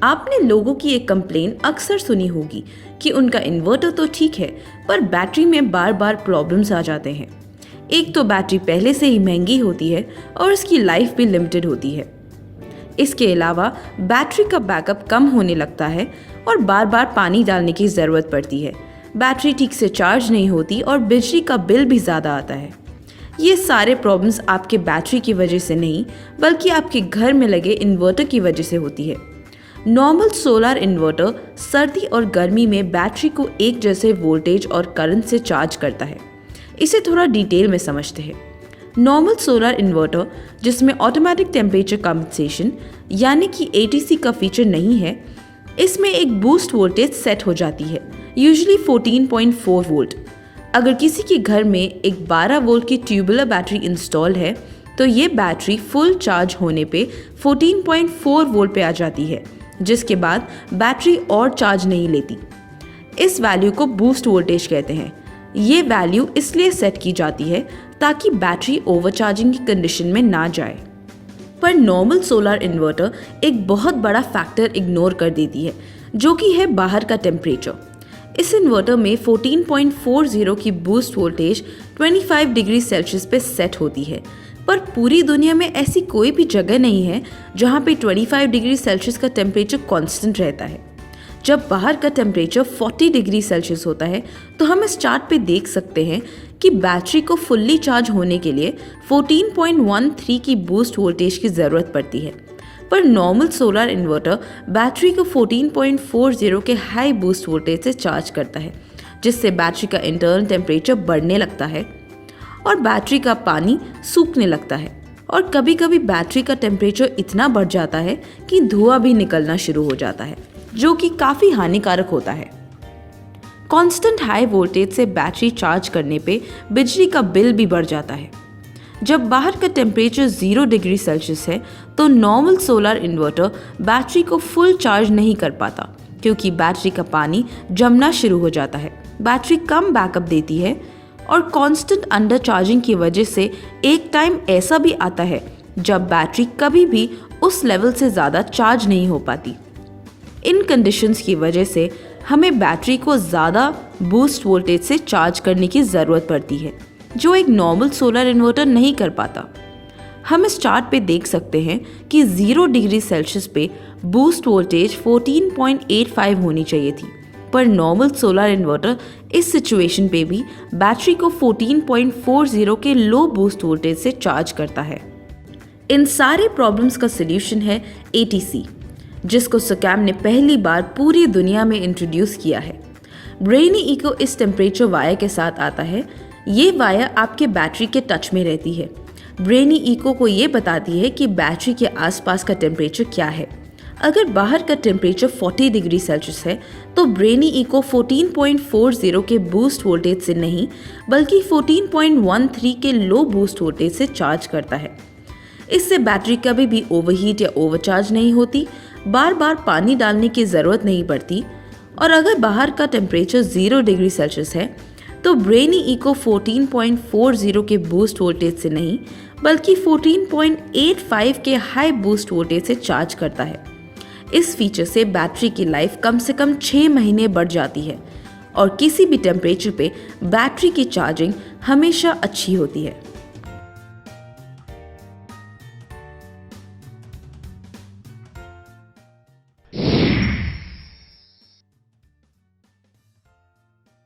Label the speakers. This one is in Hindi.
Speaker 1: आपने लोगों की एक कंप्लेन अक्सर सुनी होगी कि उनका इन्वर्टर तो ठीक है पर बैटरी में बार बार प्रॉब्लम्स आ जाते हैं। एक तो बैटरी पहले से ही महंगी होती है और इसकी लाइफ भी लिमिटेड होती है। इसके अलावा बैटरी का बैकअप कम होने लगता है और बार बार पानी डालने की ज़रूरत पड़ती है। बैटरी ठीक से चार्ज नहीं होती और बिजली का बिल भी ज़्यादा आता है। ये सारे प्रॉब्लम्स आपके बैटरी की वजह से नहीं बल्कि आपके घर में लगे इन्वर्टर की वजह से होती है। नॉर्मल सोलर इन्वर्टर सर्दी और गर्मी में बैटरी को एक जैसे वोल्टेज और करंट से चार्ज करता है। इसे थोड़ा डिटेल में समझते हैं। नॉर्मल सोलर इन्वर्टर जिसमें ऑटोमेटिक टेम्परेचर कंपनसेशन यानी कि ATC का फीचर नहीं है, इसमें एक बूस्ट वोल्टेज सेट हो जाती है, यूजुअली 14.4 वोल्ट। अगर किसी के घर में एक 12 वोल्ट की ट्यूबुलर बैटरी इंस्टॉल्ड है तो ये बैटरी फुल चार्ज होने पे 14.4 वोल्ट पे आ जाती है, जिसके बाद बैटरी और चार्ज नहीं लेती। इस वैल्यू को बूस्ट वोल्टेज कहते हैं। ये वैल्यू इसलिए सेट की जाती है ताकि बैटरी ओवरचार्जिंग की कंडीशन में ना जाए। पर नॉर्मल सोलर इन्वर्टर एक बहुत बड़ा फैक्टर इग्नोर कर देती है, जो कि है बाहर का टेम्परेचर। इस इन्वर्टर में 14.40 की बूस्ट वोल्टेज 25 डिग्री सेल्सियस पे सेट होती है, पर पूरी दुनिया में ऐसी कोई भी जगह नहीं है जहाँ पे 25 डिग्री सेल्सियस का टेम्परेचर कांस्टेंट रहता है। जब बाहर का टेम्परेचर 40 डिग्री सेल्सियस होता है तो हम इस चार्ट पे देख सकते हैं कि बैटरी को फुल्ली चार्ज होने के लिए 14.13 की बूस्ट वोल्टेज की ज़रूरत पड़ती है। पर नॉर्मल सोलर इन्वर्टर बैटरी को 14.40 के हाई बूस्ट वोल्टेज से चार्ज करता है, जिससे बैटरी का इंटरनल टेम्परेचर बढ़ने लगता है और बैटरी का पानी सूखने लगता है। और कभी कभी बैटरी का टेम्परेचर इतना बढ़ जाता है कि धुआं भी निकलना शुरू हो जाता है, जो कि काफ़ी हानिकारक होता है। कांस्टेंट हाई वोल्टेज से बैटरी चार्ज करने पे बिजली का बिल भी बढ़ जाता है। जब बाहर का टेम्परेचर 0 डिग्री सेल्सियस है तो नॉर्मल सोलर इन्वर्टर बैटरी को फुल चार्ज नहीं कर पाता, क्योंकि बैटरी का पानी जमना शुरू हो जाता है। बैटरी कम बैकअप देती है और कांस्टेंट अंडर चार्जिंग की वजह से एक टाइम ऐसा भी आता है जब बैटरी कभी भी उस लेवल से ज़्यादा चार्ज नहीं हो पाती। इन कंडीशंस की वजह से हमें बैटरी को ज़्यादा बूस्ट वोल्टेज से चार्ज करने की ज़रूरत पड़ती है, जो एक नॉर्मल सोलर इन्वर्टर नहीं कर पाता। हम इस चार्ट पे देख सकते हैं कि 0 डिग्री सेल्सियस पे बूस्ट वोल्टेज 14.85 होनी चाहिए थी, पर नॉर्मल सोलर इन्वर्टर इस सिचुएशन पे भी बैटरी को 14.40 के लो बूस्ट वोल्टेज से चार्ज करता है। इन सारे प्रॉब्लम्स का सलूशन है ATC, जिसको SOCAM ने पहली बार पूरी दुनिया में इंट्रोड्यूस किया है। ब्रेनी इको इस टेम्परेचर वायर के साथ आता है। ये वायर आपके बैटरी के टच में रहती है। ब्रेनी इको को ये बताती है कि बैटरी के आसपास का टेम्परेचर क्या है। अगर बाहर का टेम्परेचर 40 डिग्री सेल्सियस है तो ब्रेनी इको 14.40 के बूस्ट वोल्टेज से नहीं बल्कि 14.13 के लो बूस्ट वोल्टेज से चार्ज करता है। इससे बैटरी कभी भी ओवरहीट या ओवरचार्ज नहीं होती, बार बार पानी डालने की ज़रूरत नहीं पड़ती। और अगर बाहर का टेम्परेचर 0 डिग्री सेल्सियस है तो ब्रेनी इको 14.40 के बूस्ट वोल्टेज से नहीं बल्कि 14.85 के हाई बूस्ट वोल्टेज से चार्ज करता है। इस फीचर से बैटरी की लाइफ कम से कम 6 महीने बढ़ जाती है और किसी भी टेम्परेचर पे बैटरी की चार्जिंग हमेशा अच्छी होती है।